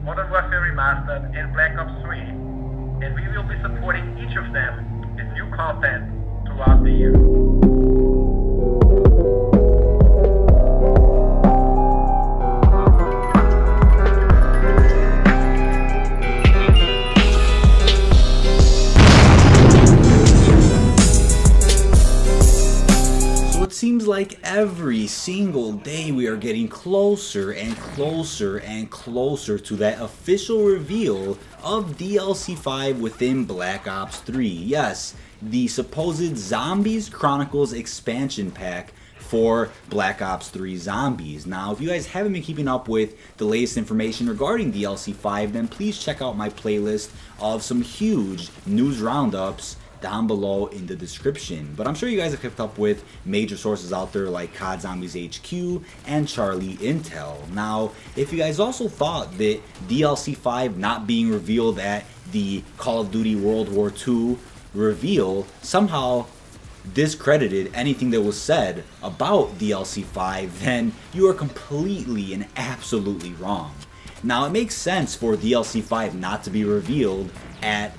Modern Warfare Remastered, and Black Ops 3, and we will be supporting each of them with new content throughout the year. Seems like every single day we are getting closer and closer and closer to that official reveal of DLC 5 within Black Ops 3. Yes, the supposed Zombies Chronicles expansion pack for Black Ops 3 Zombies. Now, if you guys haven't been keeping up with the latest information regarding DLC 5, then please check out my playlist of some huge news roundups down below in the description. But I'm sure you guys have kept up with major sources out there like COD Zombies HQ and Charlie Intel. Now, if you guys also thought that DLC 5 not being revealed at the Call of Duty World War II reveal somehow discredited anything that was said about DLC 5, then you are completely and absolutely wrong. Now, it makes sense for DLC 5 not to be revealed at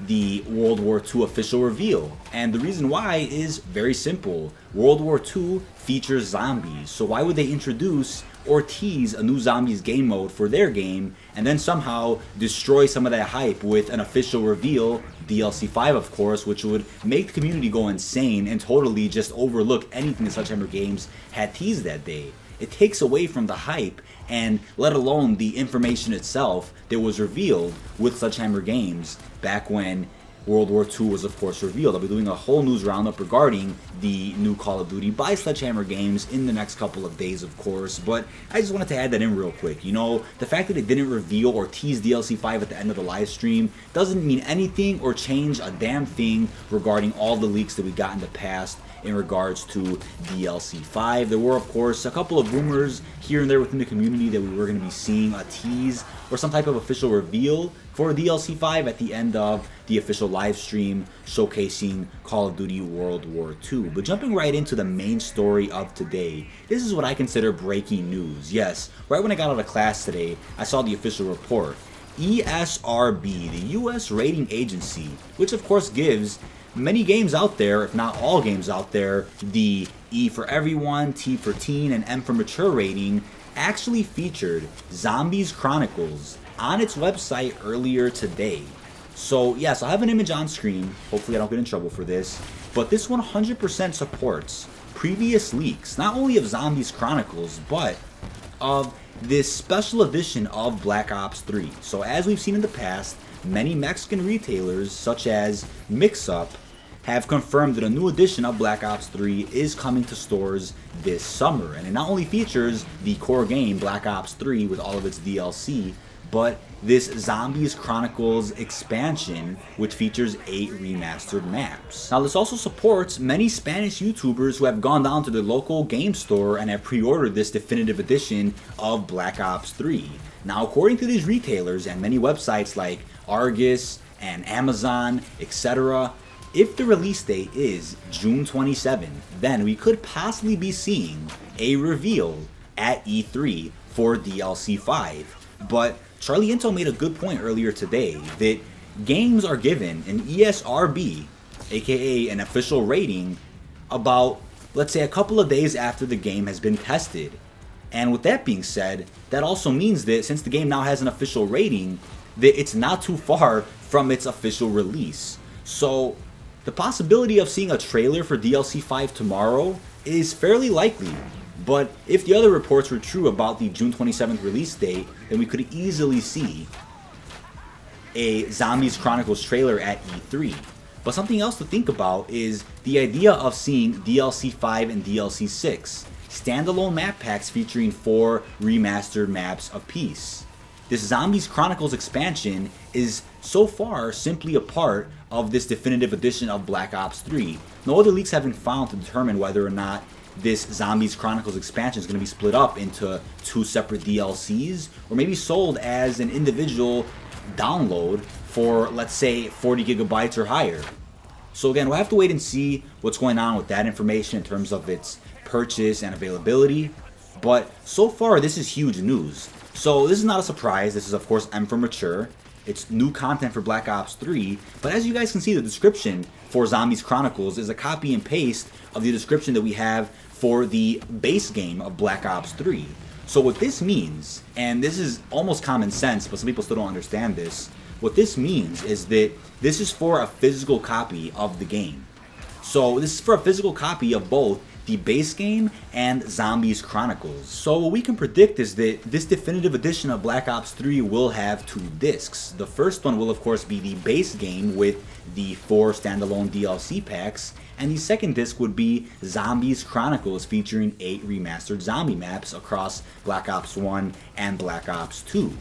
the World War II official reveal, and the reason why is very simple. World War II features zombies, so why would they introduce or tease a new zombies game mode for their game and then somehow destroy some of that hype with an official reveal, DLC 5 of course, which would make the community go insane and totally just overlook anything that Sledgehammer Games had teased that day. It takes away from the hype and let alone the information itself that was revealed with Sledgehammer Games back when World War II was of course revealed. I'll be doing a whole news roundup regarding the new Call of Duty by Sledgehammer Games in the next couple of days of course, but I just wanted to add that in real quick. You know, the fact that it didn't reveal or tease DLC 5 at the end of the live stream doesn't mean anything or change a damn thing regarding all the leaks that we got in the past in regards to DLC 5. There were of course a couple of rumors here and there within the community that we were going to be seeing a tease or some type of official reveal for DLC 5 at the end of the official live stream showcasing Call of Duty World War II. But jumping right into the main story of today, this is what I consider breaking news. Yes, right when I got out of class today, I saw the official report. Esrb, the US rating agency, which of course gives many games out there, if not all games out there, the E for everyone, T for teen, and M for mature rating, actually featured Zombies Chronicles on its website earlier today. So yes, I have an image on screen, hopefully I don't get in trouble for this, but this 100% supports previous leaks, not only of Zombies Chronicles, but of this special edition of Black Ops 3. So as we've seen in the past, many Mexican retailers, such as Mixup, have confirmed that a new edition of Black Ops 3 is coming to stores this summer. And it not only features the core game, Black Ops 3, with all of its DLC, but this Zombies Chronicles expansion, which features 8 remastered maps. Now, this also supports many Spanish YouTubers who have gone down to the local game store and have pre-ordered this definitive edition of Black Ops 3. Now, according to these retailers and many websites like Argus and Amazon, etc., if the release date is June 27th, then we could possibly be seeing a reveal at E3 for DLC 5. But Charlie Intel made a good point earlier today that games are given an ESRB, aka an official rating, about, let's say, a couple of days after the game has been tested. And with that being said, that also means that since the game now has an official rating, that it's not too far from its official release. So the possibility of seeing a trailer for DLC 5 tomorrow is fairly likely. But if the other reports were true about the June 27th release date, then we could easily see a Zombies Chronicles trailer at E3. But something else to think about is the idea of seeing DLC 5 and DLC 6, standalone map packs featuring 4 remastered maps apiece. This Zombies Chronicles expansion is so far simply a part of this definitive edition of Black Ops 3. No other leaks have been found to determine whether or not this Zombies Chronicles expansion is going to be split up into 2 separate DLCs, or maybe sold as an individual download for, let's say, 40 gigabytes or higher. So again, we'll have to wait and see what's going on with that information in terms of its purchase and availability. But so far, this is huge news. So this is not a surprise. This is of course M for mature. It's new content for Black Ops 3, but as you guys can see, the description for Zombies Chronicles is a copy and paste of the description that we have for the base game of Black Ops 3. So what this means, and this is almost common sense, but some people still don't understand this, what this means is that this is for a physical copy of the game. So this is for a physical copy of both the base game and Zombies Chronicles. So what we can predict is that this definitive edition of Black Ops 3 will have 2 discs. The first one will of course be the base game with the 4 standalone DLC packs, and the second disc would be Zombies Chronicles featuring 8 remastered zombie maps across Black Ops 1 and Black Ops 2.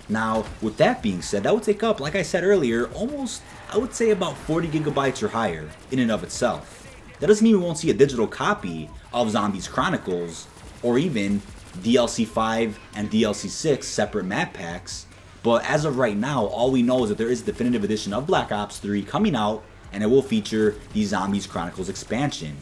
Now, with that being said, that would take up, like I said earlier, almost, I would say about 40 gigabytes or higher in and of itself. That doesn't mean we won't see a digital copy of Zombies Chronicles, or even DLC 5 and DLC 6 separate map packs, but as of right now, all we know is that there is a definitive edition of Black Ops 3 coming out, and it will feature the Zombies Chronicles expansion.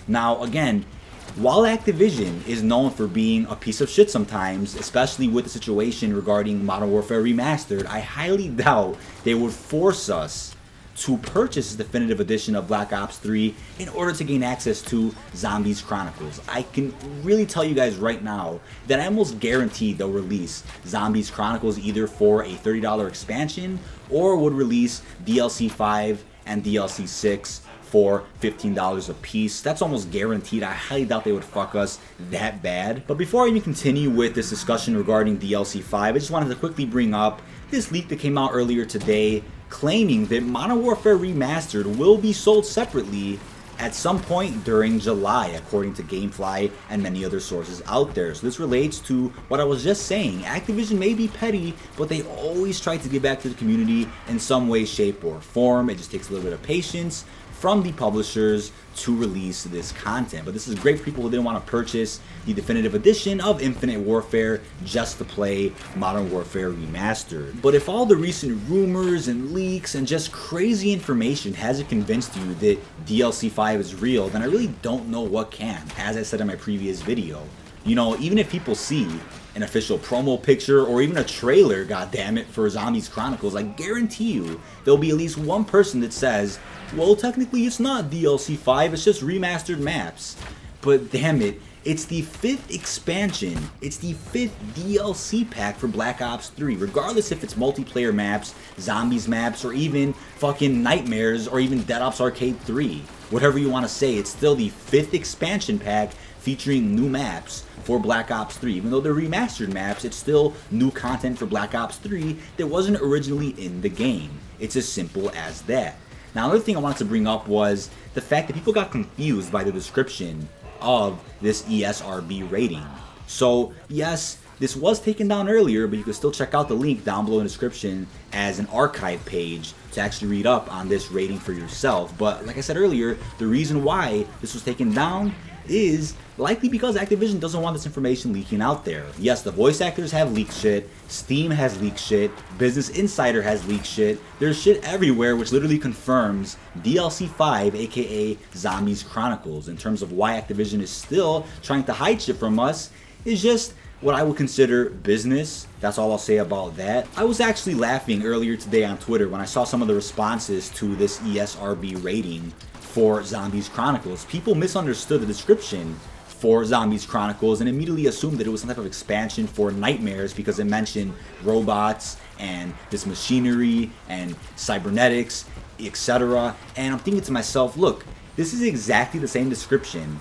Now, again, while Activision is known for being a piece of shit sometimes, especially with the situation regarding Modern Warfare Remastered, I highly doubt they would force us to purchase this definitive edition of Black Ops 3 in order to gain access to Zombies Chronicles. I can really tell you guys right now that I almost guarantee they'll release Zombies Chronicles either for a $30 expansion or would release DLC 5 and DLC 6 for $15 a piece. That's almost guaranteed. I highly doubt they would fuck us that bad. But before I even continue with this discussion regarding DLC 5, I just wanted to quickly bring up this leak that came out earlier today claiming that Modern Warfare Remastered will be sold separately at some point during July, according to Gamefly and many other sources out there. So this relates to what I was just saying. Activision may be petty, but they always try to give back to the community in some way, shape, or form. It just takes a little bit of patience from the publishers to release this content. But this is great for people who didn't want to purchase the definitive edition of Infinite Warfare just to play Modern Warfare Remastered. But if all the recent rumors and leaks and just crazy information hasn't convinced you that DLC 5 is real, then I really don't know what can, as I said in my previous video. You know, even if people see an official promo picture or even a trailer, goddammit, for Zombies Chronicles, I guarantee you there'll be at least one person that says, well, technically it's not DLC 5, it's just remastered maps. But damn it, it's the 5th expansion, it's the 5th DLC pack for Black Ops 3, regardless if it's multiplayer maps, zombies maps, or even fucking Nightmares, or even Dead Ops Arcade 3. Whatever you want to say, it's still the 5th expansion pack featuring new maps for Black Ops 3. Even though they're remastered maps, it's still new content for Black Ops 3 that wasn't originally in the game. It's as simple as that. Now, another thing I wanted to bring up was the fact that people got confused by the description of this Esrb rating. So, yes, this was taken down earlier, but you can still check out the link down below in the description as an archive page to actually read up on this rating for yourself. But like I said earlier, the reason why this was taken down is likely because Activision doesn't want this information leaking out there. Yes, the voice actors have leaked shit, Steam has leaked shit, Business Insider has leaked shit, there's shit everywhere which literally confirms DLC 5, aka Zombies Chronicles. In terms of why Activision is still trying to hide shit from us, is just what I would consider business. That's all I'll say about that. I was actually laughing earlier today on Twitter when I saw some of the responses to this Esrb rating for Zombies Chronicles. People misunderstood the description for Zombies Chronicles and immediately assumed that it was some type of expansion for Nightmares because it mentioned robots and this machinery and cybernetics, etc. And I'm thinking to myself, look, this is exactly the same description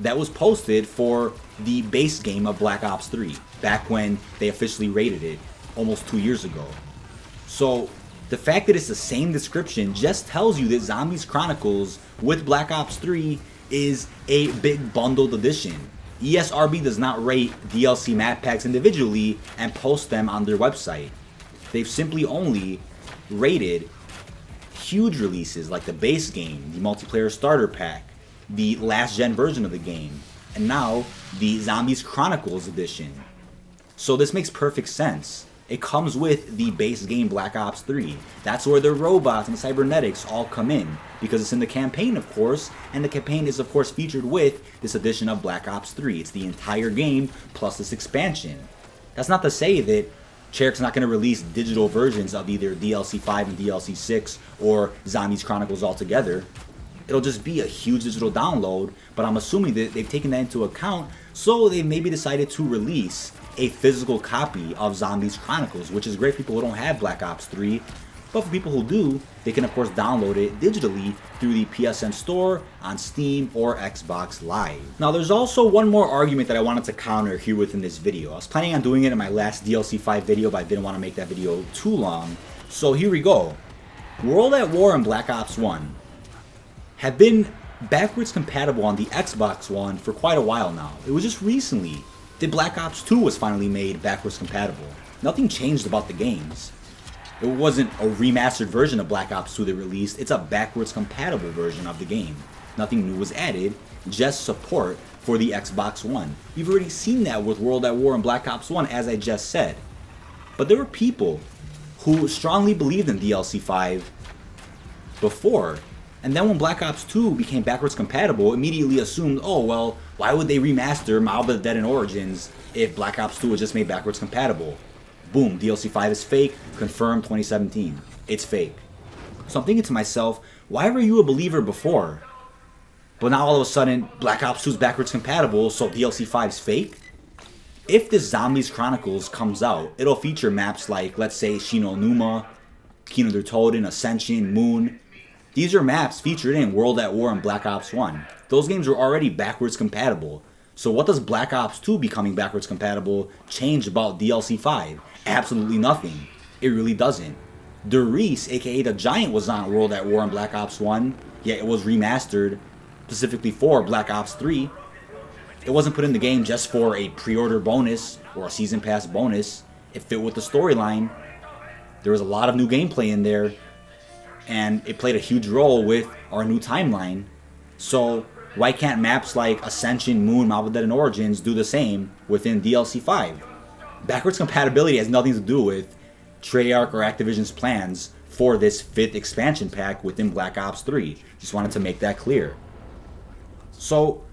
that was posted for the base game of Black Ops 3 back when they officially rated it almost 2 years ago. So the fact that it's the same description just tells you that Zombies Chronicles with Black Ops 3 is a big bundled edition. Esrb does not rate DLC map packs individually and post them on their website. They've simply only rated huge releases like the base game, the multiplayer starter pack, the last gen version of the game, and now the Zombies Chronicles edition. So this makes perfect sense. It comes with the base game Black Ops 3. That's where the robots and the cybernetics all come in, because it's in the campaign, of course, and the campaign is of course featured with this edition of Black Ops 3. It's the entire game plus this expansion. That's not to say that Treyarch's not going to release digital versions of either DLC 5 and DLC 6 or Zombies Chronicles altogether. It'll just be a huge digital download, but I'm assuming that they've taken that into account, so they maybe decided to release a physical copy of Zombies Chronicles, which is great for people who don't have Black Ops 3, but for people who do, they can of course download it digitally through the PSN store, on Steam, or Xbox Live. Now there's also one more argument that I wanted to counter here within this video. I was planning on doing it in my last DLC 5 video, but I didn't want to make that video too long, so here we go. World at War and Black Ops 1 have been backwards compatible on the Xbox One for quite a while now. It was just recently that Black Ops 2 was finally made backwards compatible. Nothing changed about the games. It wasn't a remastered version of Black Ops 2 that released, it's a backwards compatible version of the game. Nothing new was added, just support for the Xbox One. You've already seen that with World at War and Black Ops 1, as I just said. But there were people who strongly believed in DLC 5 before, and then when Black Ops 2 became backwards compatible, immediately assumed, oh well, why would they remaster Mob of the Dead and Origins if Black Ops 2 was just made backwards compatible? Boom, DLC 5 is fake, confirmed 2017. It's fake. So I'm thinking to myself, why were you a believer before? But now all of a sudden, Black Ops 2 is backwards compatible, so DLC 5 is fake? If this Zombies Chronicles comes out, it'll feature maps like, let's say, Shinonuma, Kino der Toten, Ascension, Moon. These are maps featured in World at War and Black Ops 1. Those games were already backwards compatible. So what does Black Ops 2 becoming backwards compatible change about DLC 5? Absolutely nothing. It really doesn't. Der Reese, aka the Giant, was on World at War and Black Ops 1, yet it was remastered specifically for Black Ops 3. It wasn't put in the game just for a pre-order bonus or a season pass bonus. It fit with the storyline. There was a lot of new gameplay in there, and it played a huge role with our new timeline. So why can't maps like Ascension, Moon, Mob of the Dead, and Origins do the same within DLC 5? Backwards compatibility has nothing to do with Treyarch or Activision's plans for this 5th expansion pack within Black Ops 3. Just wanted to make that clear. So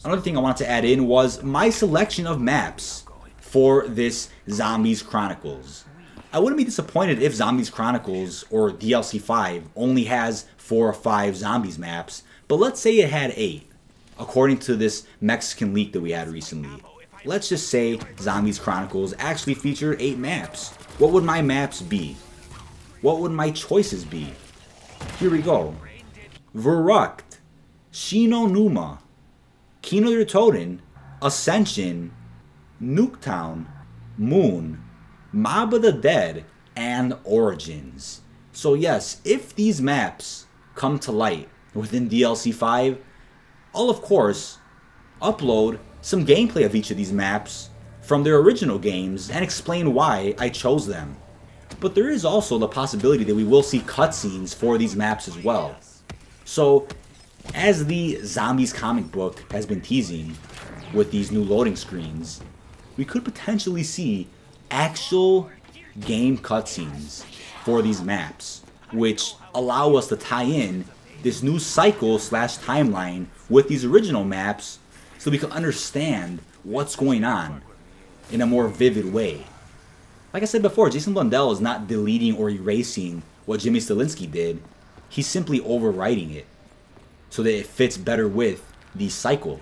another thing I wanted to add in was my selection of maps for this Zombies Chronicles. I wouldn't be disappointed if Zombies Chronicles or DLC 5 only has 4 or 5 zombies maps, but let's say it had 8, according to this Mexican leak that we had recently. Let's just say Zombies Chronicles actually featured 8 maps. What would my maps be? What would my choices be? Here we go. Verrucht, Shinonuma, Kino der Toten, Ascension, Nuketown, Moon, Mob of the Dead, and Origins. So yes, if these maps come to light within DLC 5, I'll of course upload some gameplay of each of these maps from their original games and explain why I chose them. But there is also the possibility that we will see cutscenes for these maps as well. So, as the Zombies comic book has been teasing with these new loading screens, we could potentially see actual game cutscenes for these maps, which allow us to tie in this new cycle slash timeline with these original maps so we can understand what's going on in a more vivid way. Like I said before, Jason Blundell is not deleting or erasing what Jimmy Stilinski did. He's simply overwriting it so that it fits better with the cycle.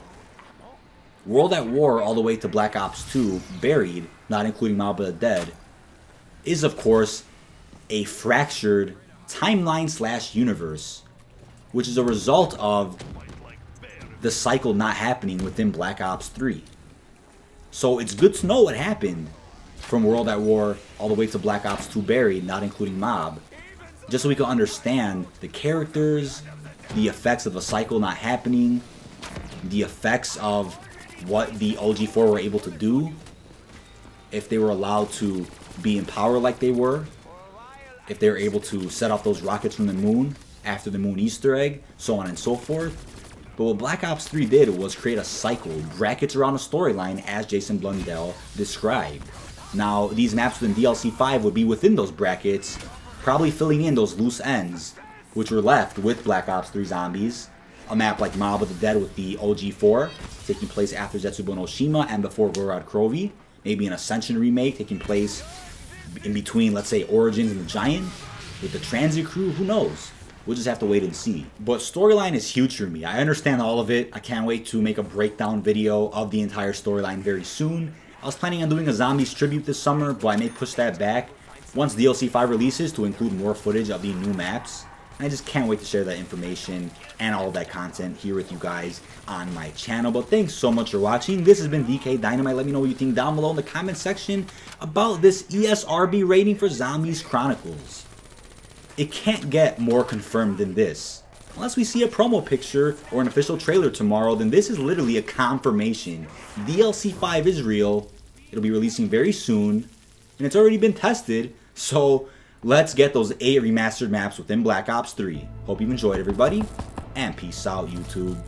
World at War all the way to Black Ops 2, Buried, not including Mob of the Dead, is of course a fractured timeline slash universe, which is a result of the cycle not happening within Black Ops 3. So it's good to know what happened from World at War all the way to Black Ops 2 Buried, not including Mob, just so we can understand the characters, the effects of a cycle not happening, the effects of what the OG4 were able to do, if they were allowed to be in power like they were, if they were able to set off those rockets from the moon after the moon Easter egg, so on and so forth. But what Black Ops 3 did was create a cycle, brackets around a storyline as Jason Blundell described. Now, these maps within DLC 5 would be within those brackets, probably filling in those loose ends, which were left with Black Ops 3 Zombies. A map like Mob of the Dead with the OG4, taking place after Zetsubo no Shima and before Gorod Krovi. maybe an Ascension remake taking place in between, let's say, Origins and the Giant, with the Transit crew, who knows? We'll just have to wait and see. But storyline is huge for me. I understand all of it. I can't wait to make a breakdown video of the entire storyline very soon. I was planning on doing a Zombies tribute this summer, but I may push that back once DLC 5 releases to include more footage of the new maps. And I just can't wait to share that information and all of that content here with you guys on my channel. But thanks so much for watching. This has been dkdynamite. Let me know what you think down below in the comment section about this Esrb rating for Zombies Chronicles. It can't get more confirmed than this. Unless we see a promo picture or an official trailer tomorrow, then this is literally a confirmation. DLC 5 is real. It'll be releasing very soon. And it's already been tested. So let's get those 8 remastered maps within Black Ops 3. Hope you've enjoyed, everybody. And peace out, YouTube.